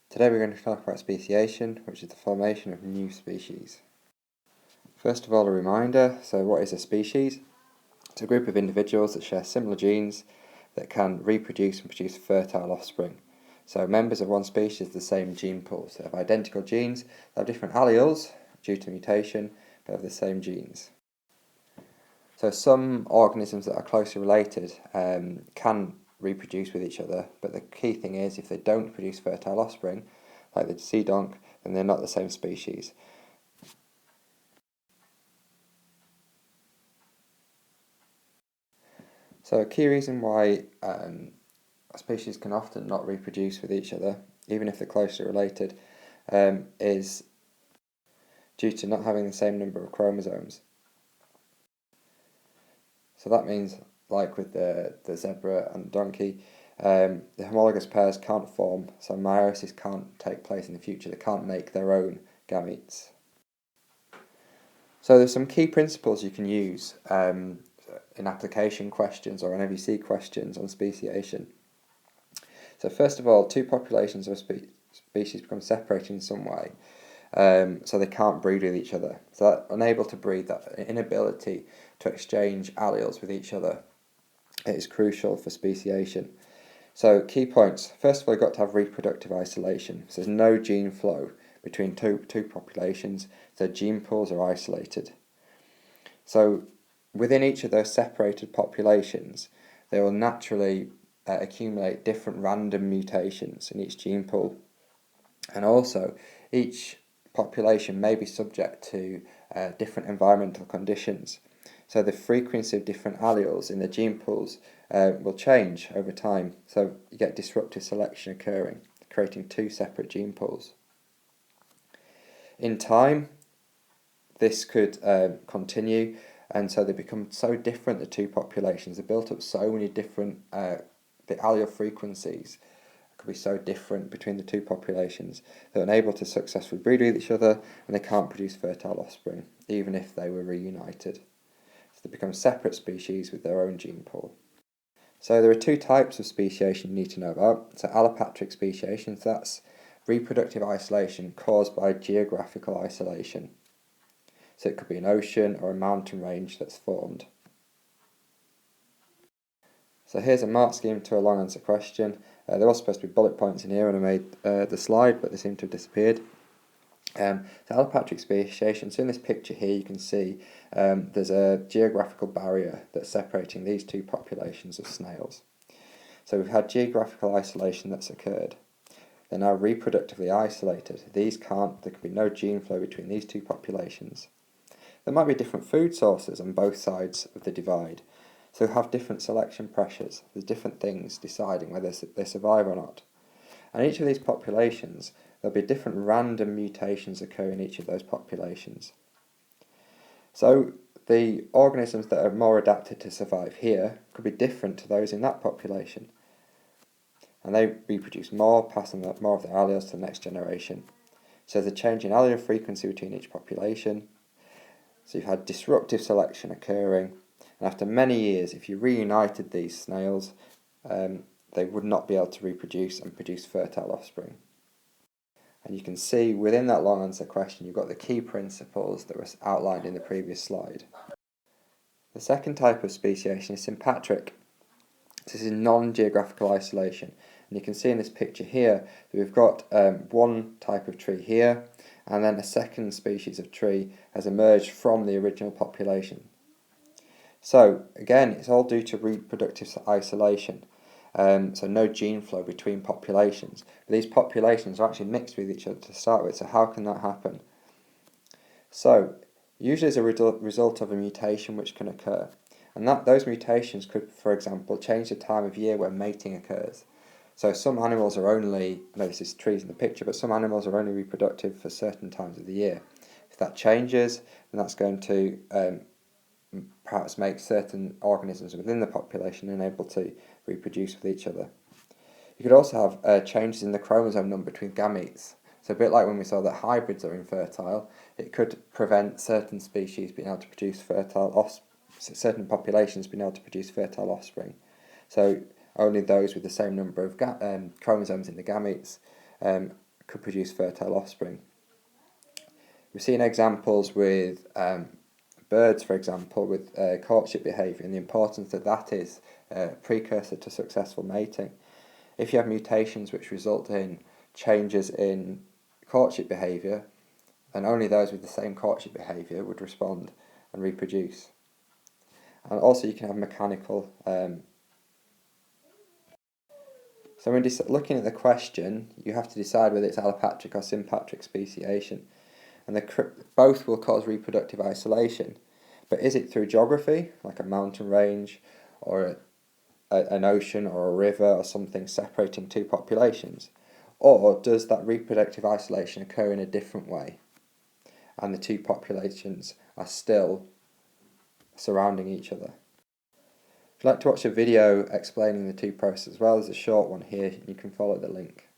Today we're going to talk about speciation, which is the formation of new species. First of all, a reminder, so what is a species? It's a group of individuals that share similar genes that can reproduce and produce fertile offspring. So members of one species have the same gene pool, so they have identical genes, they have different alleles due to mutation, but have the same genes. So some organisms that are closely related can reproduce with each other, but the key thing is if they don't produce fertile offspring, like the sea donk, then they're not the same species. So a key reason why species can often not reproduce with each other, even if they're closely related, is due to not having the same number of chromosomes. So that means, like with the zebra and donkey, the homologous pairs can't form, so meiosis can't take place in the future. They can't make their own gametes. So there's some key principles you can use in application questions or in MVC questions on speciation. So first of all, two populations of species become separated in some way, so they can't breed with each other. So that unable to breed, that inability to exchange alleles with each other, it is crucial for speciation. So key points. First of all, you've got to have reproductive isolation. So there's no gene flow between two populations, so gene pools are isolated. So within each of those separated populations, they will naturally accumulate different random mutations in each gene pool. And also, each population may be subject to different environmental conditions. So the frequency of different alleles in the gene pools will change over time. So you get disruptive selection occurring, creating two separate gene pools. In time, this could continue, and so they become so different, the two populations. They built up so many different, the allele frequencies could be so different between the two populations. They're unable to successfully breed with each other, and they can't produce fertile offspring, even if they were reunited. So they become separate species with their own gene pool. So there are two types of speciation you need to know about. So allopatric speciation, so that's reproductive isolation caused by geographical isolation. So it could be an ocean or a mountain range that's formed. So here's a mark scheme to a long answer question. There was supposed to be bullet points in here when I made the slide, but they seem to have disappeared. So allopatric speciation, so in this picture here you can see there's a geographical barrier that's separating these two populations of snails. So we've had geographical isolation that's occurred. They're now reproductively isolated. There can be no gene flow between these two populations. There might be different food sources on both sides of the divide, so have different selection pressures. There's different things deciding whether they survive or not. And each of these populations, there'll be different random mutations occur in each of those populations. So the organisms that are more adapted to survive here could be different to those in that population. And they reproduce more, passing more of their alleles to the next generation. So there's a change in allele frequency between each population. So you've had disruptive selection occurring, and after many years, if you reunited these snails, they would not be able to reproduce and produce fertile offspring. And you can see within that long answer question, you've got the key principles that were outlined in the previous slide. The second type of speciation is sympatric. This is non-geographical isolation. And you can see in this picture here that we've got one type of tree here, and then a second species of tree has emerged from the original population. So again, it's all due to reproductive isolation. So no gene flow between populations. But these populations are actually mixed with each other to start with, so how can that happen? So usually as a result of a mutation which can occur. And those mutations could, for example, change the time of year when mating occurs. So some animals are only, I know this is trees in the picture, but some animals are only reproductive for certain times of the year. If that changes, then that's going to perhaps make certain organisms within the population unable to reproduce with each other. You could also have changes in the chromosome number between gametes. So a bit like when we saw that hybrids are infertile, it could prevent certain species being able to produce certain populations being able to produce fertile offspring. So only those with the same number of chromosomes in the gametes could produce fertile offspring. We've seen examples with birds, for example, with courtship behaviour, and the importance that is a precursor to successful mating. If you have mutations which result in changes in courtship behaviour, then only those with the same courtship behaviour would respond and reproduce. And also you can have mechanical. So when looking at the question, you have to decide whether it's allopatric or sympatric speciation. And both will cause reproductive isolation. But is it through geography, like a mountain range, or an ocean or a river or something separating two populations? Or does that reproductive isolation occur in a different way, and the two populations are still surrounding each other? If you'd like to watch a video explaining the two processes as well, there's a short one here, you can follow the link.